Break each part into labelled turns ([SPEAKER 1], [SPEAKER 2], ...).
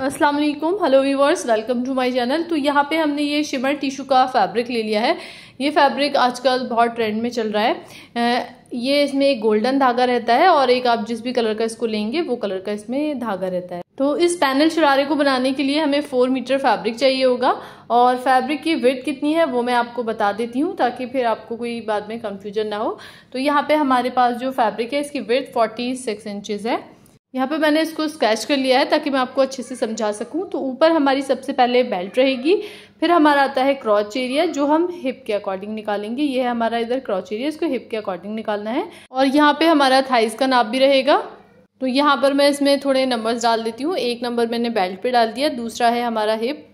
[SPEAKER 1] अस्सलाम वालेकुम, hello viewers, welcome to my channel. तो यहाँ पे हमने ये शिमर टिश्यू का फैब्रिक ले लिया है। ये फैब्रिक आजकल बहुत ट्रेंड में चल रहा है। ये इसमें एक गोल्डन धागा रहता है और एक आप जिस भी कलर का इसको लेंगे वो कलर का इसमें धागा रहता है। तो इस पैनल शरारे को बनाने के लिए हमें 4 मीटर फैब्रिक चाहिए होगा और फैब्रिक की विड्थ कितनी है वो मैं आपको बता देती हूँ ताकि फिर आपको कोई बाद में कंफ्यूजन ना हो। तो यहाँ पे हमारे पास जो फैब्रिक है इसकी विड्थ 46 इंचेस है। यहाँ पे मैंने इसको स्केच कर लिया है ताकि मैं आपको अच्छे से समझा सकूं। तो ऊपर हमारी सबसे पहले बेल्ट रहेगी, फिर हमारा आता है क्रॉच एरिया जो हम हिप के अकॉर्डिंग निकालेंगे। ये है हमारा इधर क्रॉच एरिया, इसको हिप के अकॉर्डिंग निकालना है। और यहाँ पे हमारा थाइस का नाप भी रहेगा। तो यहाँ पर मैं इसमें थोड़े नंबर्स डाल देती हूँ। 1 नंबर मैंने बेल्ट पे डाल दिया, दूसरा है हमारा हिप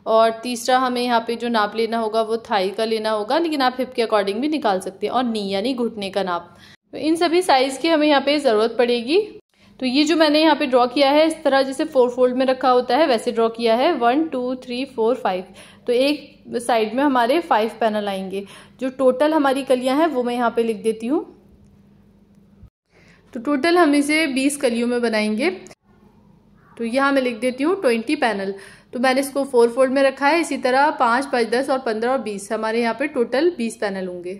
[SPEAKER 1] और तीसरा हमें यहाँ पे जो नाप लेना होगा वो थाई का लेना होगा, लेकिन आप हिप के अकॉर्डिंग भी निकाल सकते हैं। और नी यानी घुटने का नाप। तो इन सभी साइज की हमें यहाँ पे ज़रूरत पड़ेगी। तो ये जो मैंने यहाँ पे ड्रॉ किया है इस तरह जैसे 4 फोल्ड में रखा होता है वैसे ड्रॉ किया है। 1 2 3 4 5। तो एक साइड में हमारे 5 पैनल आएंगे। जो टोटल हमारी कलियां हैं वो मैं यहाँ पे लिख देती हूँ। तो टोटल हम इसे 20 कलियों में बनाएंगे। तो यहाँ मैं लिख देती हूँ 20 पैनल। तो मैंने इसको 4 फोल्ड में रखा है। इसी तरह 5 5 10 और 15 और 20 हमारे यहाँ पे टोटल 20 पैनल होंगे।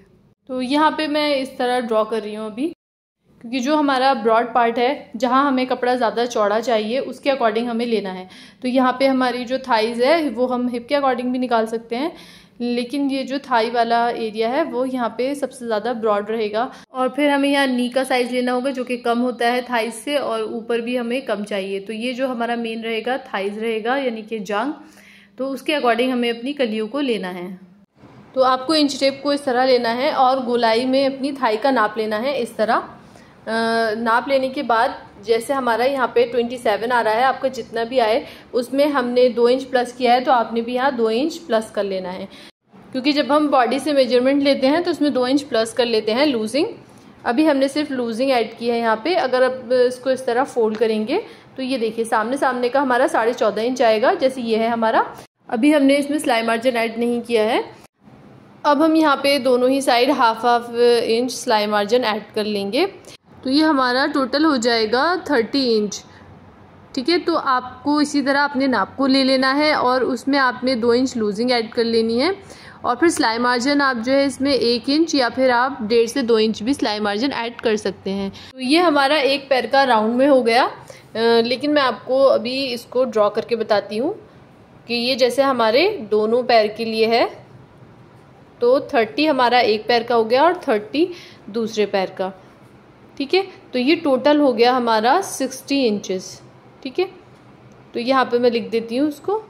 [SPEAKER 1] तो यहाँ पे मैं इस तरह ड्रॉ कर रही हूँ अभी, क्योंकि जो हमारा ब्रॉड पार्ट है जहाँ हमें कपड़ा ज़्यादा चौड़ा चाहिए उसके अकॉर्डिंग हमें लेना है। तो यहाँ पे हमारी जो थाइज़ है वो हम हिप के अकॉर्डिंग भी निकाल सकते हैं, लेकिन ये जो थाई वाला एरिया है वो यहाँ पे सबसे ज़्यादा ब्रॉड रहेगा। और फिर हमें यहाँ नी का साइज़ लेना होगा जो कि कम होता है थाइज से, और ऊपर भी हमें कम चाहिए। तो ये जो हमारा मेन रहेगा थाइज रहेगा यानी कि जांघ। तो उसके अकॉर्डिंग हमें अपनी कलियों को लेना है। तो आपको इंच टेप को इस तरह लेना है और गोलाई में अपनी थाई का नाप लेना है। इस तरह नाप लेने के बाद जैसे हमारा यहाँ पे 27 आ रहा है, आपका जितना भी आए उसमें हमने 2 इंच प्लस किया है तो आपने भी यहाँ 2 इंच प्लस कर लेना है। क्योंकि जब हम बॉडी से मेजरमेंट लेते हैं तो उसमें 2 इंच प्लस कर लेते हैं लूजिंग। अभी हमने सिर्फ लूजिंग ऐड की है यहाँ पे। अगर अब इसको इस तरह फोल्ड करेंगे तो ये देखिए सामने का हमारा 14.5 इंच आएगा, जैसे ये है हमारा। अभी हमने इसमें सिलाई मार्जिन ऐड नहीं किया है। अब हम यहाँ पे दोनों ही साइड हाफ इंच सिलाई मार्जिन ऐड कर लेंगे। तो ये हमारा टोटल हो जाएगा 30 इंच। ठीक है, तो आपको इसी तरह अपने नाप को ले लेना है और उसमें आपने 2 इंच लूजिंग ऐड कर लेनी है। और फिर सिलाई मार्जिन आप जो है इसमें 1 इंच या फिर आप 1.5 से 2 इंच भी सिलाई मार्जिन ऐड कर सकते हैं। तो ये हमारा एक पैर का राउंड में हो गया। लेकिन मैं आपको अभी इसको ड्रॉ करके बताती हूँ कि ये जैसे हमारे दोनों पैर के लिए है। तो 30 हमारा एक पैर का हो गया और 30 दूसरे पैर का। ठीक है, तो ये टोटल हो गया हमारा 60 इंचेस। ठीक है, तो यहाँ पे मैं लिख देती हूँ उसको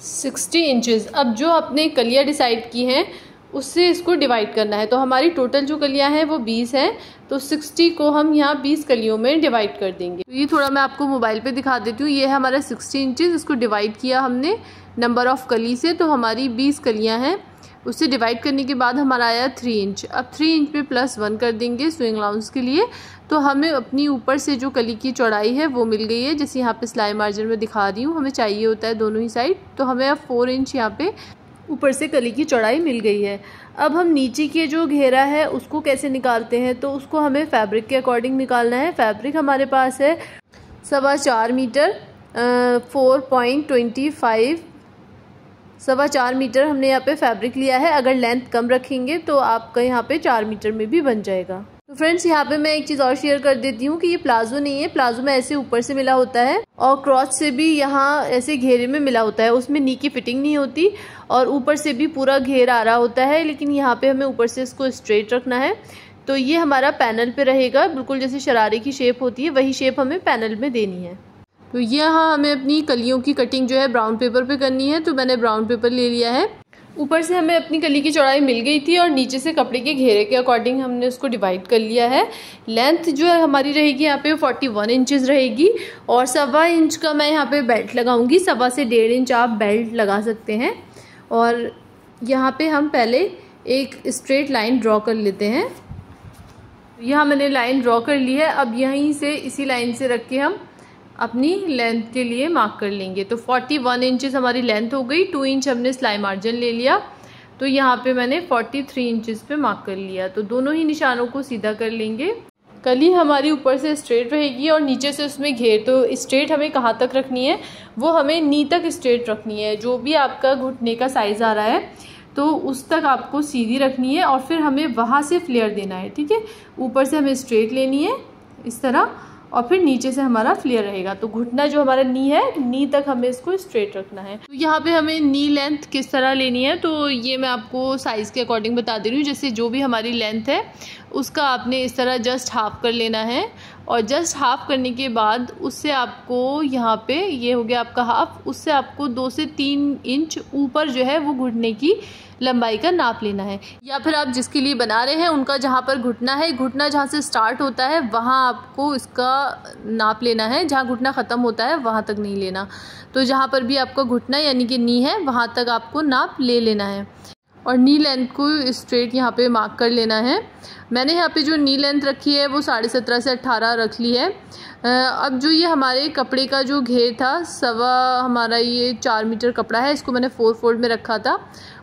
[SPEAKER 1] 60 इंचेस। अब जो आपने कलियाँ डिसाइड की हैं उससे इसको डिवाइड करना है। तो हमारी टोटल जो कलियाँ हैं वो 20 हैं, तो 60 को हम यहाँ 20 कलियों में डिवाइड कर देंगे। तो ये थोड़ा मैं आपको मोबाइल पे दिखा देती हूँ। ये है हमारा 60 इंचेस, इसको डिवाइड किया हमने नंबर ऑफ कली से, तो हमारी 20 कलियाँ हैं। उससे डिवाइड करने के बाद हमारा आया 3 इंच। अब 3 इंच पे +1 कर देंगे स्विंग अलाउंस के लिए। तो हमें अपनी ऊपर से जो कली की चौड़ाई है वो मिल गई है, जैसे यहाँ पे सिलाई मार्जिन में दिखा रही हूँ। हमें चाहिए होता है दोनों ही साइड। तो हमें अब 4 इंच यहाँ पे ऊपर से कली की चौड़ाई मिल गई है। अब हम नीचे के जो घेरा है उसको कैसे निकालते हैं, तो उसको हमें फैब्रिक के अकॉर्डिंग निकालना है। फैब्रिक हमारे पास है 4.25 मीटर, 4.25 4.25 मीटर हमने यहाँ पे फैब्रिक लिया है। अगर लेंथ कम रखेंगे तो आपका यहाँ पे 4 मीटर में भी बन जाएगा। तो फ्रेंड्स यहाँ पे मैं एक चीज़ और शेयर कर देती हूँ कि ये प्लाजो नहीं है। प्लाजो में ऐसे ऊपर से मिला होता है और क्रॉच से भी यहाँ ऐसे घेरे में मिला होता है। उसमें नी की फिटिंग नहीं होती और ऊपर से भी पूरा घेर आ रहा होता है, लेकिन यहाँ पे हमें ऊपर से इसको स्ट्रेट रखना है। तो ये हमारा पैनल पे रहेगा, बिल्कुल जैसे शरारे की शेप होती है वही शेप हमें पैनल में देनी है। तो यहाँ हमें अपनी कलियों की कटिंग जो है ब्राउन पेपर पे करनी है। तो मैंने ब्राउन पेपर ले लिया है। ऊपर से हमें अपनी कली की चौड़ाई मिल गई थी और नीचे से कपड़े के घेरे के अकॉर्डिंग हमने उसको डिवाइड कर लिया है। लेंथ जो है हमारी रहेगी यहाँ पे 41 इंचेस रहेगी और 1.25 इंच का मैं यहाँ पे बेल्ट लगाऊंगी। 1.25 से 1.5 इंच आप बेल्ट लगा सकते हैं। और यहाँ पे हम पहले एक स्ट्रेट लाइन ड्रॉ कर लेते हैं। यहाँ मैंने लाइन ड्रॉ कर ली है। अब यहीं से इसी लाइन से रख के हम अपनी लेंथ के लिए मार्क कर लेंगे। तो 41 इंचेस हमारी लेंथ हो गई। 2 इंच हमने सिलाई मार्जिन ले लिया। तो यहाँ पे मैंने 43 इंचेस पे मार्क कर लिया। तो दोनों ही निशानों को सीधा कर लेंगे। कली हमारी ऊपर से स्ट्रेट रहेगी और नीचे से उसमें घेर। तो स्ट्रेट हमें कहाँ तक रखनी है, वो हमें नी तक स्ट्रेट रखनी है। जो भी आपका घुटने का साइज़ आ रहा है तो उस तक आपको सीधी रखनी है और फिर हमें वहाँ से फ्लेयर देना है। ठीक है, ऊपर से हमें स्ट्रेट लेनी है इस तरह और फिर नीचे से हमारा फ्लेयर रहेगा। तो घुटना जो हमारा नी है, नी तक हमें इसको स्ट्रेट रखना है। तो यहाँ पे हमें नी लेंथ किस तरह लेनी है तो ये मैं आपको साइज़ के अकॉर्डिंग बता दे रही हूँ। जैसे जो भी हमारी लेंथ है उसका आपने इस तरह जस्ट हाफ कर लेना है और जस्ट हाफ करने के बाद उससे आपको यहाँ पे ये हो गया आपका हाफ, उससे आपको 2 से 3 इंच ऊपर जो है वो घुटने की लंबाई का नाप लेना है। या फिर आप जिसके लिए बना रहे हैं उनका जहाँ पर घुटना है, घुटना जहाँ से स्टार्ट होता है वहाँ आपको इसका नाप लेना है, जहाँ घुटना ख़त्म होता है वहाँ तक नहीं लेना। तो जहाँ पर भी आपका घुटना यानी कि नी है वहाँ तक आपको नाप ले लेना है और नी लेंथ को स्ट्रेट यहाँ पे मार्क कर लेना है। मैंने यहाँ पे जो नी लेंथ रखी है वो 17.5 से 18 रख ली है। अब जो ये हमारे कपड़े का जो घेर था हमारा ये 4 मीटर कपड़ा है, इसको मैंने 4 फोल्ड में रखा था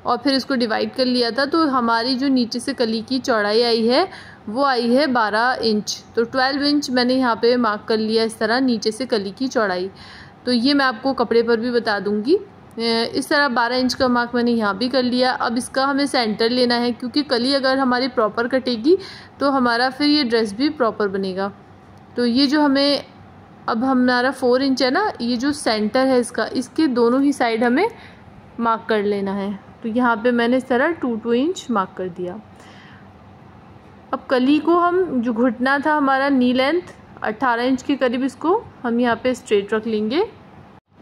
[SPEAKER 1] और फिर इसको डिवाइड कर लिया था। तो हमारी जो नीचे से कली की चौड़ाई आई है वो आई है 12 इंच। तो 12 इंच मैंने यहाँ पे मार्क कर लिया इस तरह नीचे से कली की चौड़ाई। तो ये मैं आपको कपड़े पर भी बता दूँगी। इस तरह 12 इंच का मार्क मैंने यहाँ भी कर लिया। अब इसका हमें सेंटर लेना है क्योंकि कली अगर हमारी प्रॉपर कटेगी तो हमारा फिर ये ड्रेस भी प्रॉपर बनेगा। तो ये जो हमें अब हमारा 4 इंच है ना, ये जो सेंटर है इसका, इसके दोनों ही साइड हमें मार्क कर लेना है। तो यहाँ पे मैंने इस तरह 2 इंच मार्क कर दिया। अब कली को हम जो घुटना था हमारा नी लेंथ 18 इंच के करीब, इसको हम यहाँ पे स्ट्रेट रख लेंगे।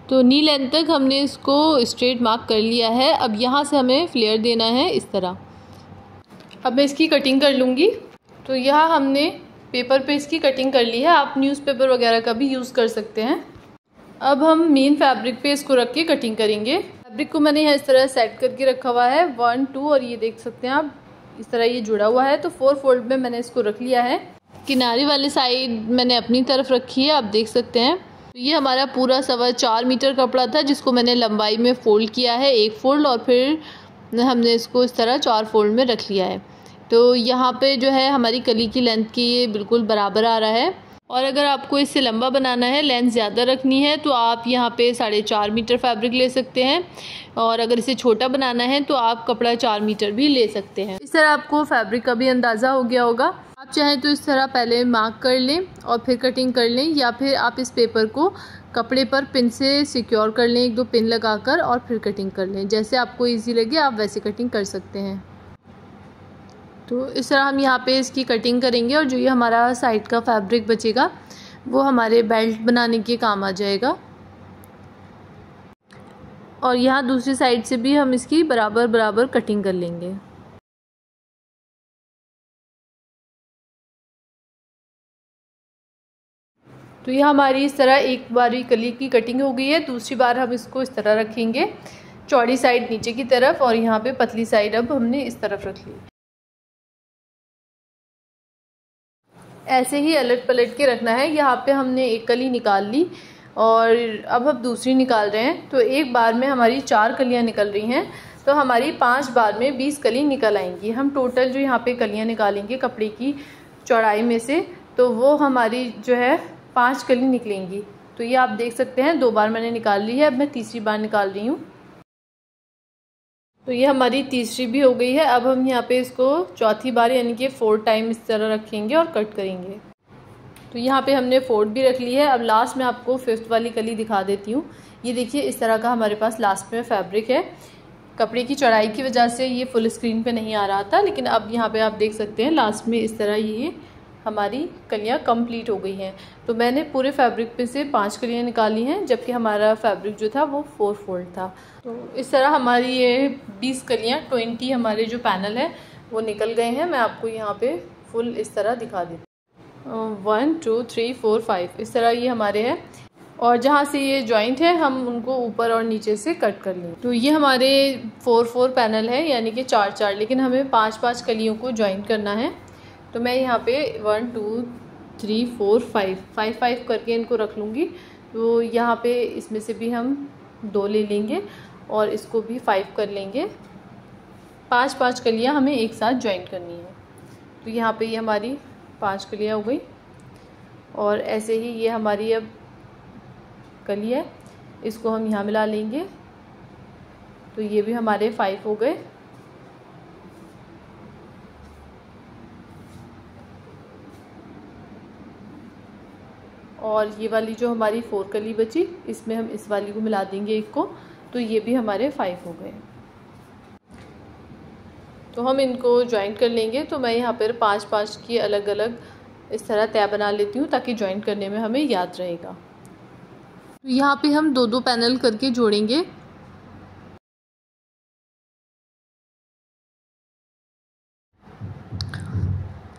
[SPEAKER 1] तो नी लेंथ तक हमने इसको स्ट्रेट मार्क कर लिया है। अब यहाँ से हमें फ्लेयर देना है इस तरह। अब मैं इसकी कटिंग कर लूँगी। तो यहाँ हमने पेपर पे इसकी कटिंग कर ली है, आप न्यूज़पेपर वगैरह का भी यूज़ कर सकते हैं। अब हम मेन फैब्रिक पे इसको रख के कटिंग करेंगे। फैब्रिक को मैंने यहाँ इस तरह सेट करके रखा हुआ है 1 2 और ये देख सकते हैं आप इस तरह ये जुड़ा हुआ है। तो 4 फोल्ड में मैंने इसको रख लिया है। किनारे वाले साइड मैंने अपनी तरफ रखी है, आप देख सकते हैं। तो ये हमारा पूरा 4.25 मीटर कपड़ा था जिसको मैंने लंबाई में फ़ोल्ड किया है 1 फोल्ड और फिर हमने इसको इस तरह 4 फोल्ड में रख लिया है। तो यहाँ पे जो है हमारी कली की लेंथ की ये बिल्कुल बराबर आ रहा है। और अगर आपको इससे लंबा बनाना है, लेंथ ज़्यादा रखनी है, तो आप यहाँ पे 4.5 मीटर फैब्रिक ले सकते हैं और अगर इसे छोटा बनाना है तो आप कपड़ा 4 मीटर भी ले सकते हैं। इस तरह आपको फैब्रिक का भी अंदाज़ा हो गया होगा। आप चाहें तो इस तरह पहले मार्क कर लें और फिर कटिंग कर लें, या फिर आप इस पेपर को कपड़े पर पिन से सिक्योर कर लें, 1-2 पिन लगाकर और फिर कटिंग कर लें। जैसे आपको ईजी लगे आप वैसे कटिंग कर सकते हैं। तो इस तरह हम यहाँ पे इसकी कटिंग करेंगे और जो ये हमारा साइड का फैब्रिक बचेगा वो हमारे बेल्ट बनाने के काम आ जाएगा। और यहाँ दूसरी साइड से भी हम इसकी बराबर बराबर कटिंग कर लेंगे। तो ये हमारी इस तरह एक बारी कली की कटिंग हो गई है। दूसरी बार हम इसको इस तरह रखेंगे, चौड़ी साइड नीचे की तरफ और यहाँ पे पतली साइड अब हमने इस तरफ रख ली। ऐसे ही अलट पलट के रखना है। यहाँ पे हमने एक कली निकाल ली और अब हम दूसरी निकाल रहे हैं। तो एक बार में हमारी 4 कलियाँ निकल रही हैं, तो हमारी 5 बार में 20 कली निकल आएंगी। हम टोटल जो यहाँ पे कलियाँ निकालेंगे कपड़े की चौड़ाई में से, तो वो हमारी जो है 5 कली निकलेंगी। तो ये आप देख सकते हैं 2 बार मैंने निकाल ली है, अब मैं तीसरी बार निकाल रही हूँ। तो ये हमारी तीसरी भी हो गई है। अब हम यहाँ पे इसको चौथी बार यानी कि 4 टाइम इस तरह रखेंगे और कट करेंगे। तो यहाँ पे हमने 4 भी रख ली है। अब लास्ट में आपको 5th वाली कली दिखा देती हूँ। ये देखिए इस तरह का हमारे पास लास्ट में फैब्रिक है। कपड़े की चौड़ाई की वजह से ये फुल स्क्रीन पे नहीं आ रहा था, लेकिन अब यहाँ पे आप देख सकते हैं लास्ट में इस तरह ये हमारी कलियाँ कंप्लीट हो गई हैं। तो मैंने पूरे फैब्रिक पे से 5 कलियाँ निकाली हैं, जबकि हमारा फैब्रिक जो था वो 4 फोल्ड था। तो इस तरह हमारी ये 20 कलियाँ 20 हमारे जो पैनल है वो निकल गए हैं। मैं आपको यहाँ पे फुल इस तरह दिखा देती हूँ। 1 2 3 4 5 इस तरह ये हमारे हैं। और जहाँ से ये जॉइंट है हम उनको ऊपर और नीचे से कट कर लें। तो ये हमारे 4 पैनल है, यानी कि 4 लेकिन हमें 5 कलियों को जॉइंट करना है। तो मैं यहाँ पे 1 2 3 4 5 करके इनको रख लूँगी। तो यहाँ पे इसमें से भी हम 2 ले लेंगे और इसको भी 5 कर लेंगे। 5 कलियाँ हमें एक साथ जॉइंट करनी है। तो यहाँ पे ये हमारी 5 कलियाँ हो गई। और ऐसे ही ये हमारी अब कली है, इसको हम यहाँ मिला लेंगे। तो ये भी हमारे 5 हो गए। और ये वाली जो हमारी 4 कली बची, इसमें हम इस वाली को मिला देंगे एक को, तो ये भी हमारे 5 हो गए। तो हम इनको ज्वाइंट कर लेंगे। तो मैं यहाँ पर 5-5 की अलग अलग इस तरह तय बना लेती हूँ ताकि ज्वाइंट करने में हमें याद रहेगा। तो यहाँ पे हम 2-2 पैनल करके जोड़ेंगे।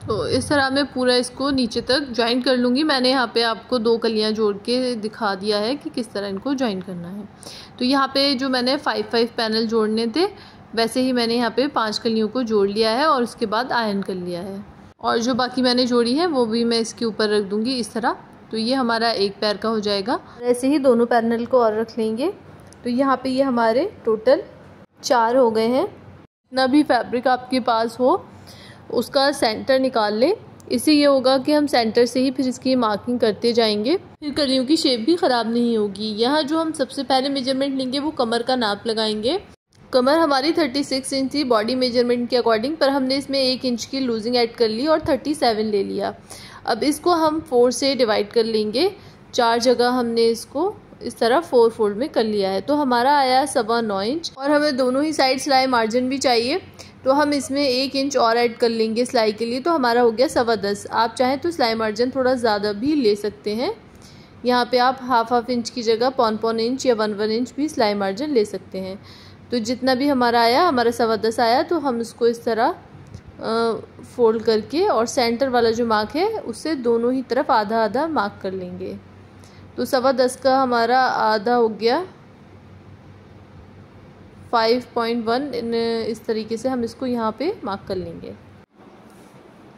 [SPEAKER 1] तो इस तरह मैं पूरा इसको नीचे तक ज्वाइंट कर लूँगी। मैंने यहाँ पे आपको 2 कलियाँ जोड़ के दिखा दिया है कि किस तरह इनको ज्वाइंट करना है। तो यहाँ पे जो मैंने 5-5 पैनल जोड़ने थे, वैसे ही मैंने यहाँ पे 5 कलियों को जोड़ लिया है और उसके बाद आयरन कर लिया है। और जो बाकी मैंने जोड़ी है वो भी मैं इसके ऊपर रख दूँगी इस तरह। तो ये हमारा एक पैर का हो जाएगा। ऐसे ही दोनों पैनल को और रख लेंगे। तो यहाँ पे ये हमारे टोटल 4 हो गए हैं। जितना भी फैब्रिक आपके पास हो उसका सेंटर निकाल लें। इससे ये होगा कि हम सेंटर से ही फिर इसकी मार्किंग करते जाएंगे, फिर कलियों की शेप भी ख़राब नहीं होगी। यहाँ जो हम सबसे पहले मेजरमेंट लेंगे वो कमर का नाप लगाएंगे। कमर हमारी 36 इंच थी बॉडी मेजरमेंट के अकॉर्डिंग, पर हमने इसमें 1 इंच की लूजिंग ऐड कर ली और 37 ले लिया। अब इसको हम 4 से डिवाइड कर लेंगे। 4 जगह हमने इसको इस तरह 4 फोल्ड में कर लिया है। तो हमारा आया 9.25 इंच। और हमें दोनों ही साइड सिलाई मार्जिन भी चाहिए, तो हम इसमें 1 इंच और ऐड कर लेंगे सिलाई के लिए। तो हमारा हो गया 10.25। आप चाहें तो सिलाई मार्जिन थोड़ा ज़्यादा भी ले सकते हैं। यहाँ पे आप हाफ इंच की जगह 0.25 इंच या 1 इंच भी सिलाई मार्जिन ले सकते हैं। तो जितना भी हमारा आया, हमारा 10.25 आया, तो हम इसको इस तरह फोल्ड करके और सेंटर वाला जो मार्क है उससे दोनों ही तरफ आधा आधा मार्क कर लेंगे। तो 10.25 का हमारा आधा हो गया 5.1। इस तरीके से हम इसको यहाँ पे मार्क कर लेंगे।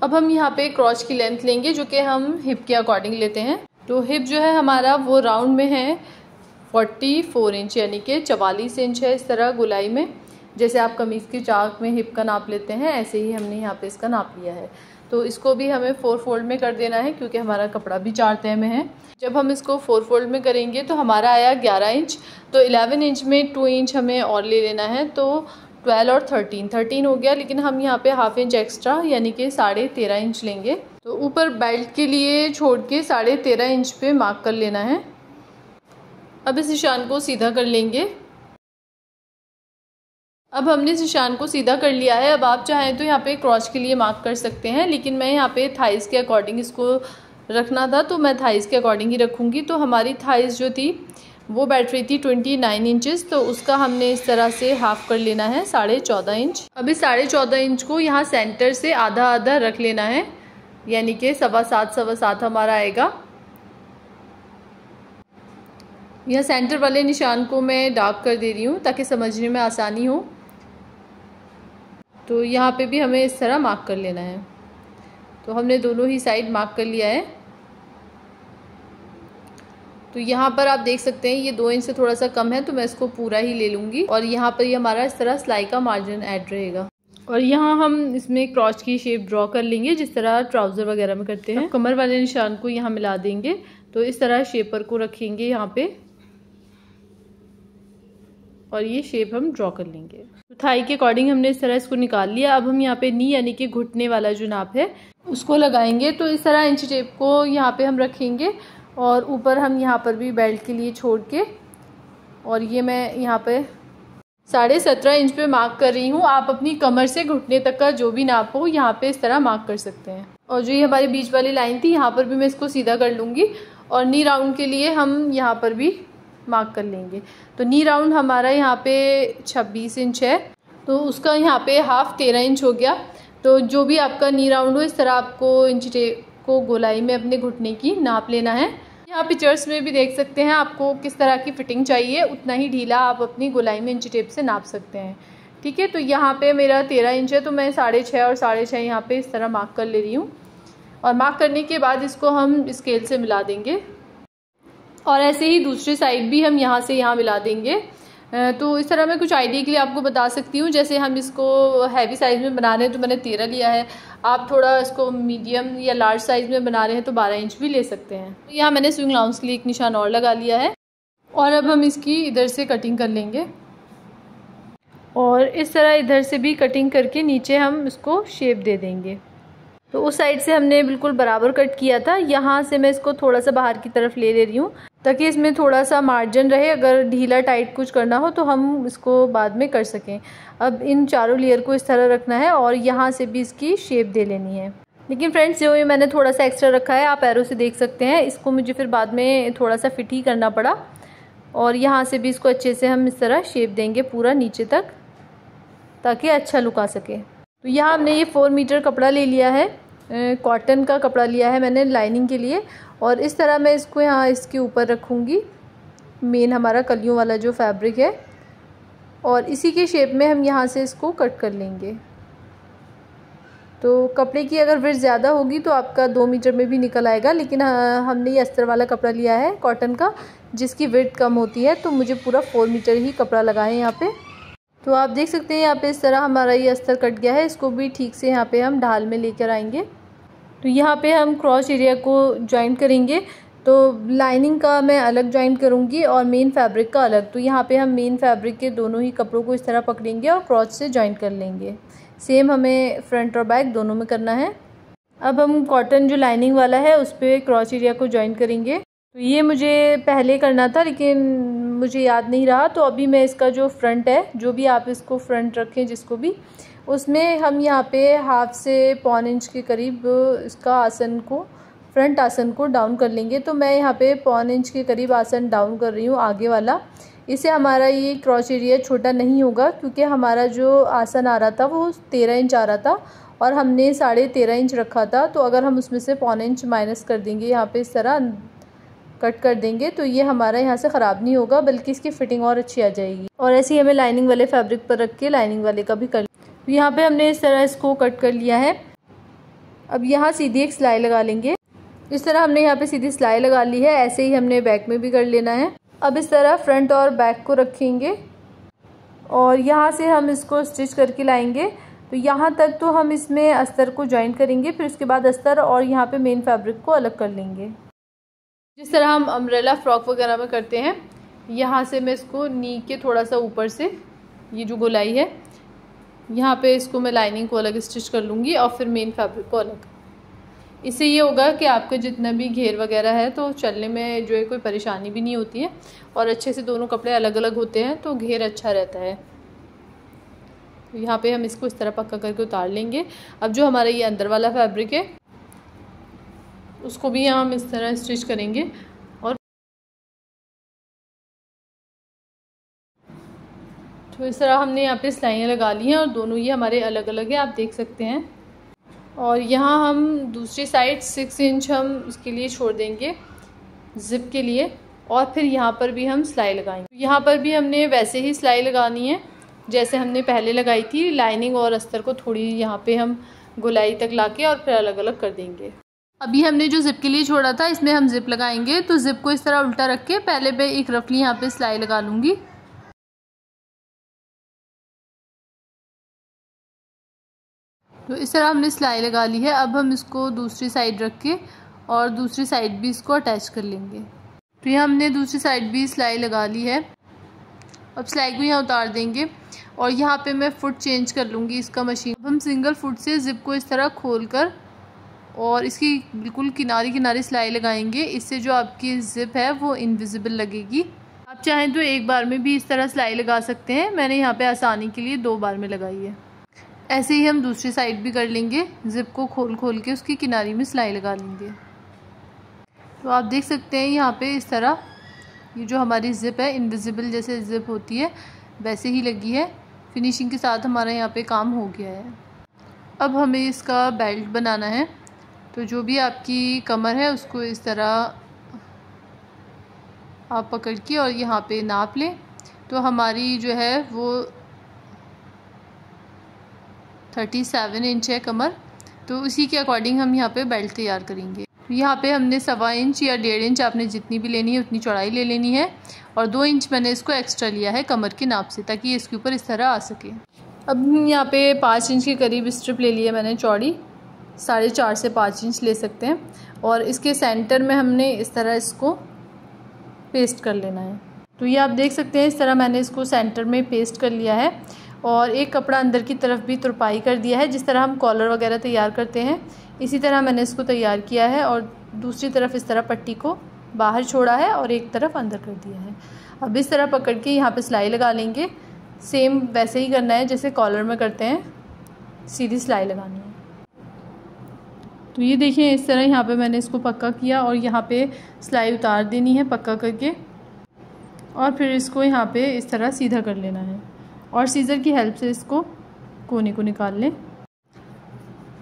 [SPEAKER 1] अब हम यहाँ पे क्रॉच की लेंथ लेंगे जो कि हम हिप के अकॉर्डिंग लेते हैं। तो हिप जो है हमारा वो राउंड में है 44 इंच, यानी कि 44 इंच है इस तरह गोलाई में। जैसे आप कमीज़ की चाक में हिप का नाप लेते हैं, ऐसे ही हमने यहाँ पे इसका नाप लिया है। तो इसको भी हमें 4 फोल्ड में कर देना है क्योंकि हमारा कपड़ा भी 4 तह में है। जब हम इसको 4 फोल्ड में करेंगे तो हमारा आया 11 इंच। तो 11 इंच में 2 इंच हमें और ले लेना है। तो 12 और 13 हो गया, लेकिन हम यहाँ पे हाफ इंच एक्स्ट्रा यानी कि 13.5 इंच लेंगे। तो ऊपर बेल्ट के लिए छोड़ के 13.5 इंच पे मार्क कर लेना है। अब इस निशान को सीधा कर लेंगे। अब हमने इस निशान को सीधा कर लिया है। अब आप चाहें तो यहाँ पे क्रॉच के लिए मार्क कर सकते हैं, लेकिन मैं यहाँ पे थाइस के अकॉर्डिंग इसको रखना था, तो मैं थाइस के अकॉर्डिंग ही रखूँगी। तो हमारी थाइस जो थी वो बैठ रही थी 29 इंचेस, तो उसका हमने इस तरह से हाफ कर लेना है 14.5 इंच। अब इस 14.5 इंच को यहाँ सेंटर से आधा आधा रख लेना है, यानी कि 7.25 हमारा आएगा। यह सेंटर वाले निशान को मैं डार्क कर दे रही हूँ ताकि समझने में आसानी हो। तो यहाँ पे भी हमें इस तरह मार्क कर लेना है। तो हमने दोनों ही साइड मार्क कर लिया है। तो यहाँ पर आप देख सकते हैं ये 2 इंच से थोड़ा सा कम है, तो मैं इसको पूरा ही ले लूँगी। और यहाँ पर ये हमारा इस तरह सिलाई का मार्जिन ऐड रहेगा। और यहाँ हम इसमें क्रॉच की शेप ड्रॉ कर लेंगे जिस तरह ट्राउज़र वगैरह में करते हैं। कमर वाले निशान को यहाँ मिला देंगे। तो इस तरह शेपर को रखेंगे यहाँ पे और ये शेप हम ड्रॉ कर लेंगे। तो थाई के अकॉर्डिंग हमने इस तरह इसको निकाल लिया। अब हम यहाँ पे नी यानी कि घुटने वाला जो नाप है उसको लगाएंगे। तो इस तरह इंच टेप को यहाँ पे हम रखेंगे और ऊपर हम यहाँ पर भी बेल्ट के लिए छोड़ के, और ये मैं यहाँ पे 17.5 इंच पे मार्क कर रही हूँ। आप अपनी कमर से घुटने तक का जो भी नाप हो यहाँ पे इस तरह मार्क कर सकते हैं। और जो ये हमारी बीच वाली लाइन थी यहाँ पर भी मैं इसको सीधा कर लूँगी। और नी राउंड के लिए हम यहाँ पर भी मार्क कर लेंगे। तो नी राउंड हमारा यहाँ पे 26 इंच है, तो उसका यहाँ पे हाफ 13 इंच हो गया। तो जो भी आपका नी राउंड हो इस तरह आपको इंच टेप को गोलाई में अपने घुटने की नाप लेना है। यहाँ पिक्चर्स में भी देख सकते हैं आपको किस तरह की फिटिंग चाहिए, उतना ही ढीला आप अपनी गोलाई में इंच टेप से नाप सकते हैं। ठीक है, तो यहाँ पे मेरा 13 इंच है, तो मैं 6.5 और 6.5 यहाँ पे इस तरह मार्क कर ले रही हूँ। और मार्क करने के बाद इसको हम स्केल से मिला देंगे और ऐसे ही दूसरी साइड भी हम यहाँ से यहाँ मिला देंगे। तो इस तरह मैं कुछ आइडिया के लिए आपको बता सकती हूँ। जैसे हम इसको हैवी साइज़ में बना रहे हैं तो मैंने 13 लिया है। आप थोड़ा इसको मीडियम या लार्ज साइज़ में बना रहे हैं तो 12 इंच भी ले सकते हैं। तो यहाँ मैंने स्विंग लाउंज के लिए एक निशान और लगा लिया है और अब हम इसकी इधर से कटिंग कर लेंगे और इस तरह इधर से भी कटिंग करके नीचे हम इसको शेप दे देंगे। तो उस साइड से हमने बिल्कुल बराबर कट किया था, यहाँ से मैं इसको थोड़ा सा बाहर की तरफ ले रही हूँ ताकि इसमें थोड़ा सा मार्जिन रहे, अगर ढीला टाइट कुछ करना हो तो हम इसको बाद में कर सकें। अब इन चारों लेयर को इस तरह रखना है और यहाँ से भी इसकी शेप दे लेनी है। लेकिन फ्रेंड्स जो ये मैंने थोड़ा सा एक्स्ट्रा रखा है आप एरो से देख सकते हैं, इसको मुझे फिर बाद में थोड़ा सा फिट ही करना पड़ा और यहाँ से भी इसको अच्छे से हम इस तरह शेप देंगे पूरा नीचे तक ताकि अच्छा लुक आ सके। तो यहाँ हमने ये 4 मीटर कपड़ा ले लिया है, कॉटन का कपड़ा लिया है मैंने लाइनिंग के लिए और इस तरह मैं इसको यहाँ इसके ऊपर रखूँगी, मेन हमारा कलियों वाला जो फैब्रिक है, और इसी के शेप में हम यहाँ से इसको कट कर लेंगे। तो कपड़े की अगर विड्थ ज़्यादा होगी तो आपका 2 मीटर में भी निकल आएगा, लेकिन हमने ये अस्तर वाला कपड़ा लिया है कॉटन का जिसकी विड्थ कम होती है, तो मुझे पूरा 4 मीटर ही कपड़ा लगा है यहाँ पे। तो आप देख सकते हैं यहाँ पे इस तरह हमारा ये अस्तर कट गया है, इसको भी ठीक से यहाँ पे हम ढाल में लेकर आएंगे। तो यहाँ पे हम क्रॉस एरिया को जॉइंट करेंगे, तो लाइनिंग का मैं अलग जॉइंट करूँगी और मेन फैब्रिक का अलग। तो यहाँ पे हम मेन फैब्रिक के दोनों ही कपड़ों को इस तरह पकड़ेंगे और क्रॉस से जॉइंट कर लेंगे। सेम हमें फ्रंट और बैक दोनों में करना है। अब हम कॉटन जो लाइनिंग वाला है उस पर क्रॉस एरिया को जॉइंट करेंगे। तो ये मुझे पहले करना था लेकिन मुझे याद नहीं रहा, तो अभी मैं इसका जो फ्रंट है, जो भी आप इसको फ्रंट रखें जिसको भी, उसमें हम यहाँ पे 1/2 से 1.25 इंच के करीब इसका आसन को, फ्रंट आसन को डाउन कर लेंगे। तो मैं यहाँ पे 1.25 इंच के करीब आसन डाउन कर रही हूँ आगे वाला। इससे हमारा ये क्रॉस एरिया छोटा नहीं होगा क्योंकि हमारा जो आसन आ रहा था वो 13 इंच आ रहा था और हमने 13.5 इंच रखा था। तो अगर हम उसमें से 1.25 इंच माइनस कर देंगे, यहाँ पे इस तरह कट कर देंगे, तो ये हमारा यहाँ से ख़राब नहीं होगा बल्कि इसकी फिटिंग और अच्छी आ जाएगी। और ऐसे ही हमें लाइनिंग वाले फैब्रिक पर रख के लाइनिंग वाले का भी कर, तो यहाँ पे हमने इस तरह इसको कट कर लिया है। अब यहाँ सीधी एक सिलाई लगा लेंगे। इस तरह हमने यहाँ पे सीधी सिलाई लगा ली है, ऐसे ही हमने बैक में भी कर लेना है। अब इस तरह फ्रंट और बैक को रखेंगे और यहाँ से हम इसको स्टिच करके लाएंगे। तो यहाँ तक तो हम इसमें अस्तर को जॉइन करेंगे, फिर उसके बाद अस्तर और यहाँ पे मेन फैब्रिक को अलग कर लेंगे। जिस तरह हम अम्ब्रेला फ्रॉक वगैरह में करते हैं, यहाँ से मैं इसको नी के थोड़ा सा ऊपर से ये जो गोलाई है यहाँ पे इसको मैं लाइनिंग को अलग स्टिच कर लूँगी और फिर मेन फैब्रिक को अलग। इससे ये होगा कि आपका जितना भी घेर वगैरह है तो चलने में जो है कोई परेशानी भी नहीं होती है और अच्छे से दोनों कपड़े अलग अलग होते हैं तो घेर अच्छा रहता है। तो यहाँ पे हम इसको इस तरह पक्का करके उतार लेंगे। अब जो हमारा ये अंदर वाला फैब्रिक है उसको भी हम इस तरह स्टिच करेंगे और तो इस तरह हमने यहाँ पे सिलाइयाँ लगा ली हैं और दोनों ये हमारे अलग अलग है, आप देख सकते हैं। और यहाँ हम दूसरी साइड 6 इंच हम इसके लिए छोड़ देंगे ज़िप के लिए और फिर यहाँ पर भी हम सिलाई लगाएंगे। यहाँ पर भी हमने वैसे ही सिलाई लगानी है जैसे हमने पहले लगाई थी। लाइनिंग और अस्तर को थोड़ी यहाँ पे हम गोलाई तक लाके और फिर अलग अलग कर देंगे। अभी हमने जो ज़िप के लिए छोड़ा था इसमें हम ज़िप लगाएंगे। तो ज़िप को इस तरह उल्टा रख के पहले मैं एक रफली यहाँ पे सिलाई लगा लूँगी। तो इस तरह हमने सिलाई लगा ली है। अब हम इसको दूसरी साइड रख के और दूसरी साइड भी इसको अटैच कर लेंगे। तो ये हमने दूसरी साइड भी सिलाई लगा ली है। अब सिलाई को यहाँ उतार देंगे और यहाँ पे मैं फुट चेंज कर लूँगी इसका मशीन। अब हम सिंगल फुट से ज़िप को इस तरह खोल कर और इसकी बिल्कुल किनारे किनारे सिलाई लगाएंगे। इससे जो आपकी ज़िप है वो इनविजिबल लगेगी। आप चाहें तो एक बार में भी इस तरह सिलाई लगा सकते हैं, मैंने यहाँ पे आसानी के लिए 2 बार में लगाई है। ऐसे ही हम दूसरी साइड भी कर लेंगे, ज़िप को खोल खोल के उसकी किनारी में सिलाई लगा लेंगे। तो आप देख सकते हैं यहाँ पे इस तरह ये जो हमारी ज़िप है इनविजिबल जैसे ज़िप होती है वैसे ही लगी है। फिनिशिंग के साथ हमारा यहाँ पे काम हो गया है। अब हमें इसका बेल्ट बनाना है। तो जो भी आपकी कमर है उसको इस तरह आप पकड़ के और यहाँ पे नाप लें। तो हमारी जो है वो 37 इंच है कमर, तो उसी के अकॉर्डिंग हम यहाँ पे बेल्ट तैयार करेंगे। यहाँ पे हमने 1.25 इंच या 1.5 इंच, आपने जितनी भी लेनी है उतनी चौड़ाई ले लेनी है, और 2 इंच मैंने इसको एक्स्ट्रा लिया है कमर की नाप से, ताकि इसके ऊपर इस तरह आ सके। अब यहाँ पे 5 इंच के करीब स्ट्रिप ले लिया मैंने चौड़ी, 4.5 से 5 इंच ले सकते हैं, और इसके सेंटर में हमने इस तरह इसको पेस्ट कर लेना है। तो ये आप देख सकते हैं इस तरह मैंने इसको सेंटर में पेस्ट कर लिया है, और एक कपड़ा अंदर की तरफ भी तुरपाई कर दिया है, जिस तरह हम कॉलर वगैरह तैयार करते हैं इसी तरह मैंने इसको तैयार किया है, और दूसरी तरफ इस तरह पट्टी को बाहर छोड़ा है और एक तरफ अंदर कर दिया है। अब इस तरह पकड़ के यहाँ पे सिलाई लगा लेंगे, सेम वैसे ही करना है जैसे कॉलर में करते हैं, सीधी सिलाई लगानी है। तो ये देखिए इस तरह यहाँ पे मैंने इसको पक्का किया, और यहाँ पे सिलाई उतार देनी है पक्का करके, और फिर इसको यहाँ पे इस तरह सीधा कर लेना है, और सीज़र की हेल्प से इसको कोने को निकाल लें।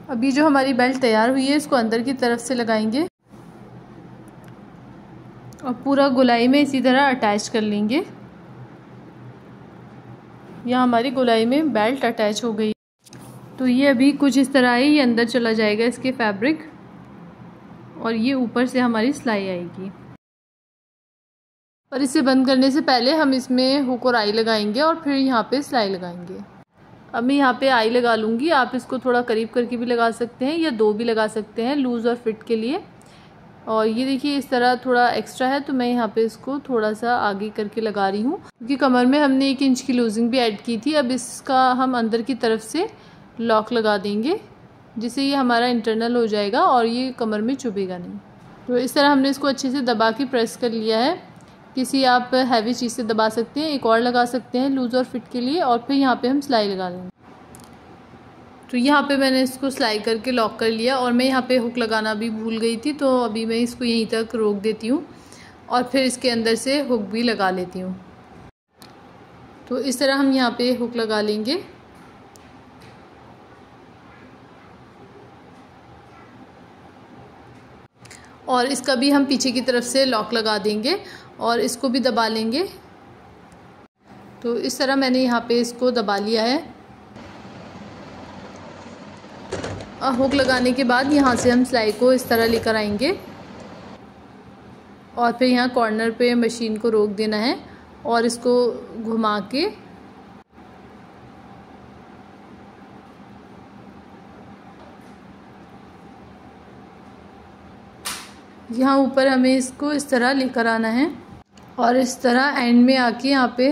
[SPEAKER 1] अभी जो हमारी बेल्ट तैयार हुई है इसको अंदर की तरफ से लगाएंगे, और पूरा गोलाई में इसी तरह अटैच कर लेंगे। यहाँ हमारी गोलाई में बेल्ट अटैच हो गई। तो ये अभी कुछ इस तरह ही ये अंदर चला जाएगा इसके फैब्रिक, और ये ऊपर से हमारी सिलाई आएगी। और इसे बंद करने से पहले हम इसमें हुक और आई लगाएंगे, और फिर यहाँ पे सिलाई लगाएंगे। अब मैं यहाँ पे आई लगा लूँगी, आप इसको थोड़ा करीब करके भी लगा सकते हैं या 2 भी लगा सकते हैं लूज़ और फिट के लिए। और ये देखिए इस तरह थोड़ा एक्स्ट्रा है तो मैं यहाँ पे इसको थोड़ा सा आगे करके लगा रही हूँ, क्योंकि कमर में हमने 1 इंच की लूजिंग भी ऐड की थी। अब इसका हम अंदर की तरफ से लॉक लगा देंगे, जिससे ये हमारा इंटरनल हो जाएगा और ये कमर में चुभेगा नहीं। तो इस तरह हमने इसको अच्छे से दबा के प्रेस कर लिया है। किसी आप हैवी चीज़ से दबा सकते हैं, एक और लगा सकते हैं लूज़ और फिट के लिए, और फिर यहाँ पे हम सिलाई लगा लेंगे। तो यहाँ पे मैंने इसको सिलाई करके लॉक कर लिया, और मैं यहाँ पे हुक लगाना भी भूल गई थी, तो अभी मैं इसको यहीं तक रोक देती हूँ और फिर इसके अंदर से हुक भी लगा लेती हूँ। तो इस तरह हम यहाँ पे हुक लगा लेंगे। और इसका भी हम पीछे की तरफ से लॉक लगा देंगे और इसको भी दबा लेंगे। तो इस तरह मैंने यहाँ पे इसको दबा लिया है। हुक लगाने के बाद यहाँ से हम सिलाई को इस तरह लेकर आएंगे, और फिर यहाँ कॉर्नर पे मशीन को रोक देना है और इसको घुमा के यहाँ ऊपर हमें इसको इस तरह लेकर आना है, और इस तरह एंड में आके यहाँ पे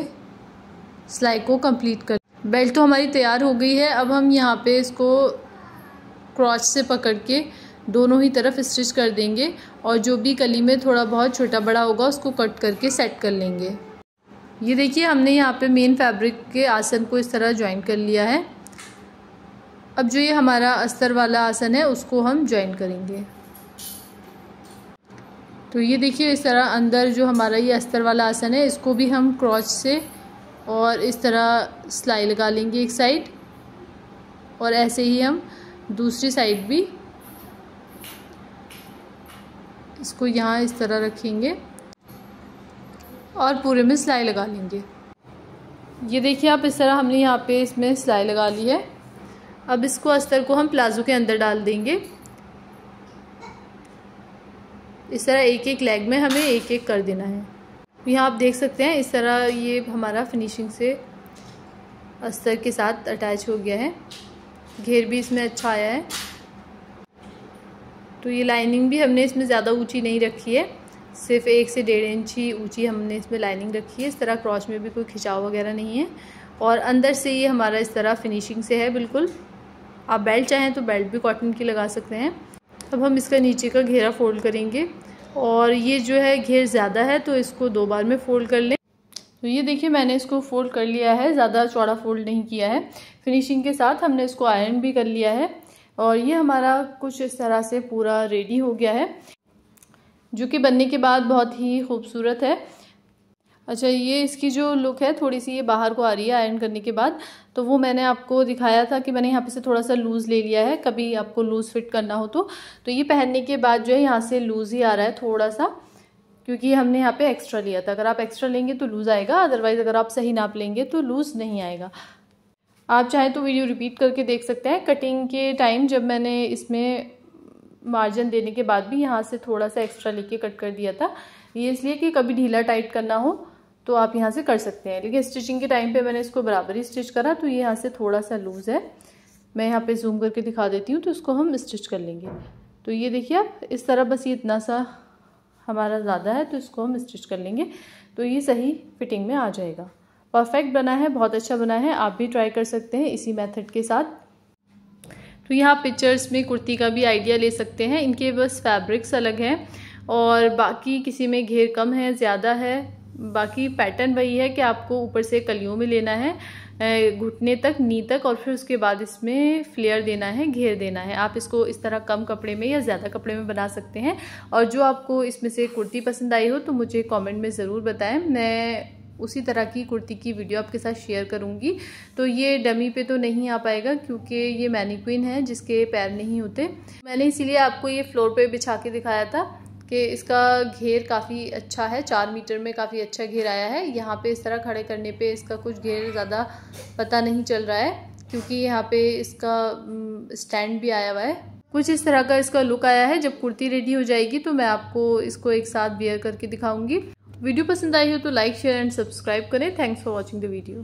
[SPEAKER 1] सिलाई को कंप्लीट कर। बेल्ट तो हमारी तैयार हो गई है। अब हम यहाँ पे इसको क्रॉच से पकड़ के दोनों ही तरफ स्टिच कर देंगे, और जो भी कली में थोड़ा बहुत छोटा बड़ा होगा उसको कट करके सेट कर लेंगे। ये देखिए हमने यहाँ पे मेन फैब्रिक के आसन को इस तरह ज्वाइन कर लिया है। अब जो ये हमारा अस्तर वाला आसन है उसको हम ज्वाइन करेंगे। तो ये देखिए इस तरह अंदर जो हमारा ये अस्तर वाला आसन है इसको भी हम क्रॉच से और इस तरह सिलाई लगा लेंगे एक साइड, और ऐसे ही हम दूसरी साइड भी इसको यहाँ इस तरह रखेंगे और पूरे में सिलाई लगा लेंगे। ये देखिए आप इस तरह हमने यहाँ पे इसमें सिलाई लगा ली है। अब इसको अस्तर को हम प्लाजो के अंदर डाल देंगे। इस तरह एक एक लेग में हमें एक एक कर देना है। यहाँ आप देख सकते हैं इस तरह ये हमारा फिनिशिंग से अस्तर के साथ अटैच हो गया है। घेर भी इसमें अच्छा आया है। तो ये लाइनिंग भी हमने इसमें ज़्यादा ऊंची नहीं रखी है, सिर्फ 1 से 1.5 इंच ही ऊंची हमने इसमें लाइनिंग रखी है। इस तरह क्रॉच में भी कोई खिंचाव वगैरह नहीं है, और अंदर से ये हमारा इस तरह फिनिशिंग से है बिल्कुल। आप बेल्ट चाहें तो बेल्ट भी कॉटन की लगा सकते हैं। अब हम इसका नीचे का घेरा फोल्ड करेंगे, और ये जो है घेर ज़्यादा है तो इसको 2 बार में फोल्ड कर लें। तो ये देखिए मैंने इसको फोल्ड कर लिया है, ज़्यादा चौड़ा फोल्ड नहीं किया है। फिनिशिंग के साथ हमने इसको आयरन भी कर लिया है, और ये हमारा कुछ इस तरह से पूरा रेडी हो गया है, जो कि बनने के बाद बहुत ही खूबसूरत है। अच्छा, ये इसकी जो लुक है थोड़ी सी ये बाहर को आ रही है आयरन करने के बाद, तो वो मैंने आपको दिखाया था कि मैंने यहाँ पे से थोड़ा सा लूज़ ले लिया है, कभी आपको लूज़ फिट करना हो तो ये पहनने के बाद जो है यहाँ से लूज़ ही आ रहा है थोड़ा सा, क्योंकि हमने यहाँ पे एक्स्ट्रा लिया था। अगर आप एक्स्ट्रा लेंगे तो लूज़ आएगा, अदरवाइज़ अगर आप सही नाप लेंगे तो लूज़ नहीं आएगा। आप चाहें तो वीडियो रिपीट करके देख सकते हैं। कटिंग के टाइम जब मैंने इसमें मार्जिन देने के बाद भी यहाँ से थोड़ा सा एक्स्ट्रा लेके कट कर दिया था। ये इसलिए कि कभी ढीला टाइट करना हो तो आप यहाँ से कर सकते हैं, लेकिन स्टिचिंग के टाइम पे मैंने इसको बराबर ही स्टिच करा, तो ये यहाँ से थोड़ा सा लूज़ है। मैं यहाँ पे जूम करके दिखा देती हूँ, तो इसको हम स्टिच कर लेंगे। तो ये देखिए आप इस तरह, बस ये इतना सा हमारा ज़्यादा है तो इसको हम स्टिच कर लेंगे, तो ये सही फिटिंग में आ जाएगा। परफेक्ट बना है, बहुत अच्छा बना है। आप भी ट्राई कर सकते हैं इसी मेथड के साथ। तो यहाँ पिक्चर्स में कुर्ती का भी आइडिया ले सकते हैं, इनके बस फैब्रिक्स अलग हैं और बाकी किसी में घेर कम है, ज़्यादा है। बाकी पैटर्न वही है कि आपको ऊपर से कलियों में लेना है, घुटने तक, नी तक, और फिर उसके बाद इसमें फ्लेयर देना है, घेर देना है। आप इसको इस तरह कम कपड़े में या ज़्यादा कपड़े में बना सकते हैं। और जो आपको इसमें से कुर्ती पसंद आई हो तो मुझे कमेंट में ज़रूर बताएं, मैं उसी तरह की कुर्ती की वीडियो आपके साथ शेयर करूंगी। तो ये डमी पे तो नहीं आ पाएगा क्योंकि ये मैनीक्विन है जिसके पैर नहीं होते। मैंने इसीलिए आपको ये फ्लोर पे बिछा के दिखाया था कि इसका घेर काफ़ी अच्छा है, 4 मीटर में काफ़ी अच्छा घेर आया है। यहाँ पे इस तरह खड़े करने पे इसका कुछ घेर ज़्यादा पता नहीं चल रहा है क्योंकि यहाँ पे इसका स्टैंड भी आया हुआ है। कुछ इस तरह का इसका लुक आया है। जब कुर्ती रेडी हो जाएगी तो मैं आपको इसको एक साथ वेयर करके दिखाऊंगी। वीडियो पसंद आई हो तो लाइक, शेयर एंड सब्सक्राइब करें। Thanks for watching the video.